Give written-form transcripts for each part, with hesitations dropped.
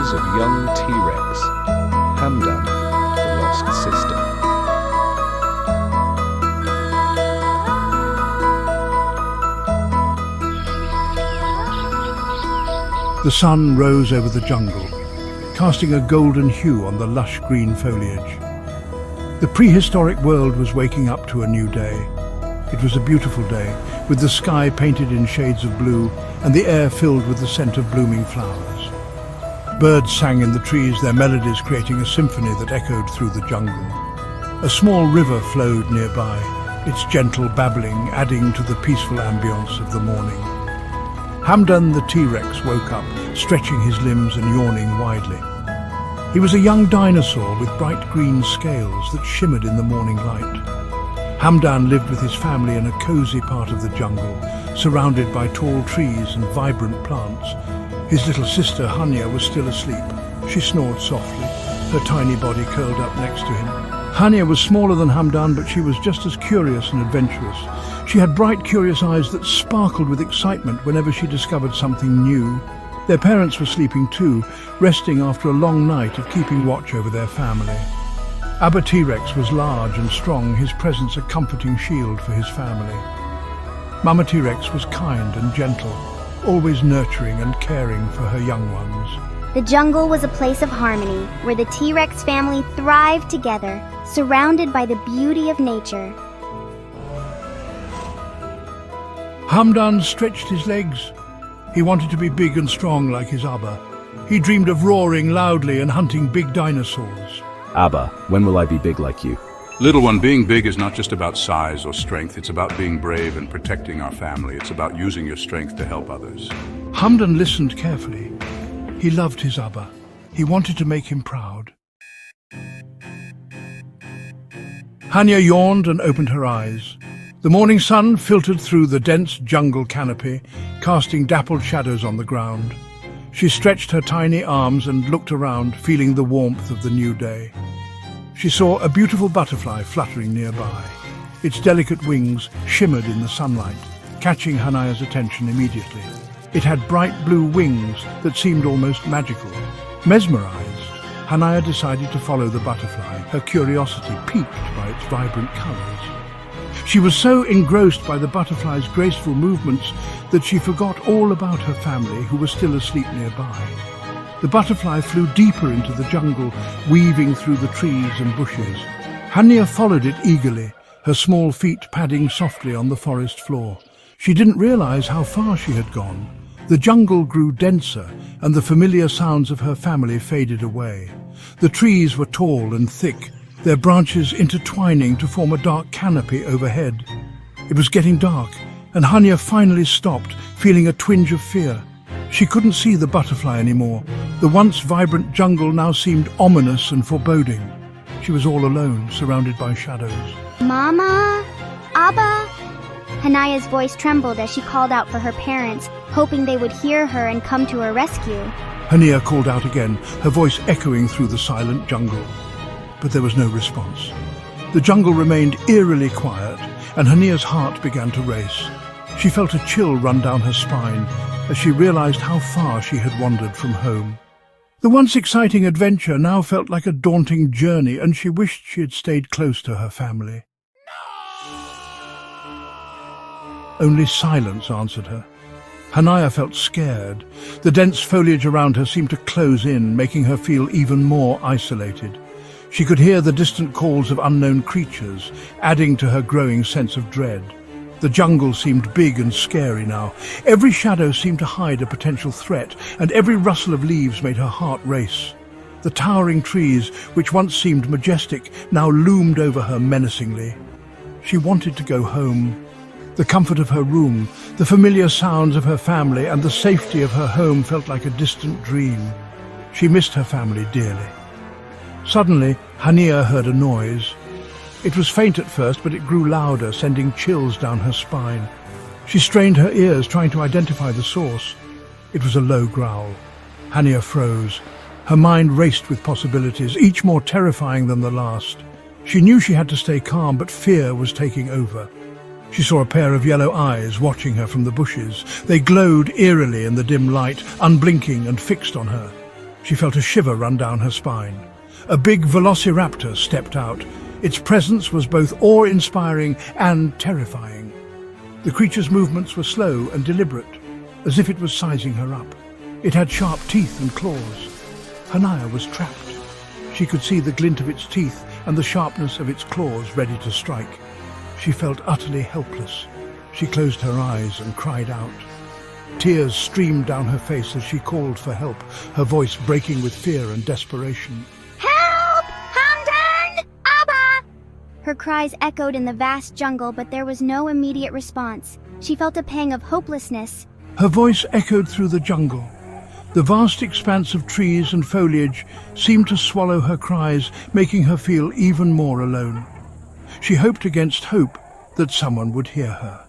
tales of young T-Rex, Hamdan, the lost sister. The sun rose over the jungle, casting a golden hue on the lush green foliage. The prehistoric world was waking up to a new day. It was a beautiful day, with the sky painted in shades of blue and the air filled with the scent of blooming flowers. Birds sang in the trees, their melodies creating a symphony that echoed through the jungle. A small river flowed nearby, its gentle babbling adding to the peaceful ambience of the morning. Hamdan the T-Rex woke up, stretching his limbs and yawning widely. He was a young dinosaur with bright green scales that shimmered in the morning light. Hamdan lived with his family in a cozy part of the jungle, surrounded by tall trees and vibrant plants. His little sister Hania was still asleep. She snored softly, her tiny body curled up next to him. Hania was smaller than Hamdan, but she was just as curious and adventurous. She had bright, curious eyes that sparkled with excitement whenever she discovered something new. Their parents were sleeping too, resting after a long night of keeping watch over their family. Abba T-Rex was large and strong, his presence a comforting shield for his family. Mama T-Rex was kind and gentle, always nurturing and caring for her young ones. The jungle was a place of harmony, where the T-Rex family thrived together, surrounded by the beauty of nature. Hamdan stretched his legs. He wanted to be big and strong like his Abba. He dreamed of roaring loudly and hunting big dinosaurs. Abba, when will I be big like you? Little one, being big is not just about size or strength. It's about being brave and protecting our family. It's about using your strength to help others. Hamdan listened carefully. He loved his Abba. He wanted to make him proud. Hania yawned and opened her eyes. The morning sun filtered through the dense jungle canopy, casting dappled shadows on the ground. She stretched her tiny arms and looked around, feeling the warmth of the new day. She saw a beautiful butterfly fluttering nearby. Its delicate wings shimmered in the sunlight, catching Hania's attention immediately. It had bright blue wings that seemed almost magical. Mesmerized, Hania decided to follow the butterfly, her curiosity piqued by its vibrant colors. She was so engrossed by the butterfly's graceful movements that she forgot all about her family, who were still asleep nearby. The butterfly flew deeper into the jungle, weaving through the trees and bushes. Hania followed it eagerly, her small feet padding softly on the forest floor. She didn't realize how far she had gone. The jungle grew denser, and the familiar sounds of her family faded away. The trees were tall and thick, their branches intertwining to form a dark canopy overhead. It was getting dark, and Hania finally stopped, feeling a twinge of fear. She couldn't see the butterfly anymore. The once vibrant jungle now seemed ominous and foreboding. She was all alone, surrounded by shadows. Mama? Abba? Hania's voice trembled as she called out for her parents, hoping they would hear her and come to her rescue. Hania called out again, her voice echoing through the silent jungle. But there was no response. The jungle remained eerily quiet, and Hania's heart began to race. She felt a chill run down her spine as she realized how far she had wandered from home. The once exciting adventure now felt like a daunting journey, and she wished she had stayed close to her family. Only silence answered her. Hania felt scared. The dense foliage around her seemed to close in, making her feel even more isolated. She could hear the distant calls of unknown creatures, adding to her growing sense of dread. The jungle seemed big and scary now. Every shadow seemed to hide a potential threat, and every rustle of leaves made her heart race. The towering trees, which once seemed majestic, now loomed over her menacingly. She wanted to go home. The comfort of her room, the familiar sounds of her family, and the safety of her home felt like a distant dream. She missed her family dearly. Suddenly, Hania heard a noise. It was faint at first, but it grew louder, sending chills down her spine. She strained her ears, trying to identify the source. It was a low growl. Hania froze. Her mind raced with possibilities, each more terrifying than the last. She knew she had to stay calm, but fear was taking over. She saw a pair of yellow eyes watching her from the bushes. They glowed eerily in the dim light, unblinking and fixed on her. She felt a shiver run down her spine. A big velociraptor stepped out. Its presence was both awe-inspiring and terrifying. The creature's movements were slow and deliberate, as if it was sizing her up. It had sharp teeth and claws. Hania was trapped. She could see the glint of its teeth and the sharpness of its claws ready to strike. She felt utterly helpless. She closed her eyes and cried out. Tears streamed down her face as she called for help, her voice breaking with fear and desperation. Help! Hamdan! Abba! Her cries echoed in the vast jungle, but there was no immediate response. She felt a pang of hopelessness. Her voice echoed through the jungle. The vast expanse of trees and foliage seemed to swallow her cries, making her feel even more alone. She hoped against hope that someone would hear her.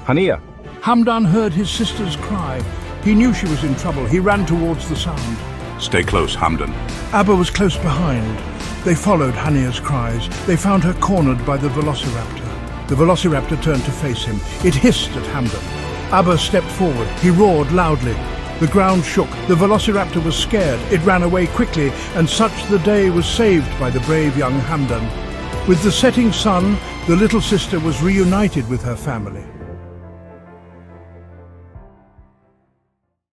Hania! Hamdan heard his sister's cry. He knew she was in trouble. He ran towards the sound. Stay close, Hamdan. Abba was close behind. They followed Hania's cries. They found her cornered by the velociraptor. The velociraptor turned to face him. It hissed at Hamdan. Abba stepped forward. He roared loudly. The ground shook. The velociraptor was scared. It ran away quickly, and such the day was saved by the brave young Hamdan. With the setting sun, the little sister was reunited with her family.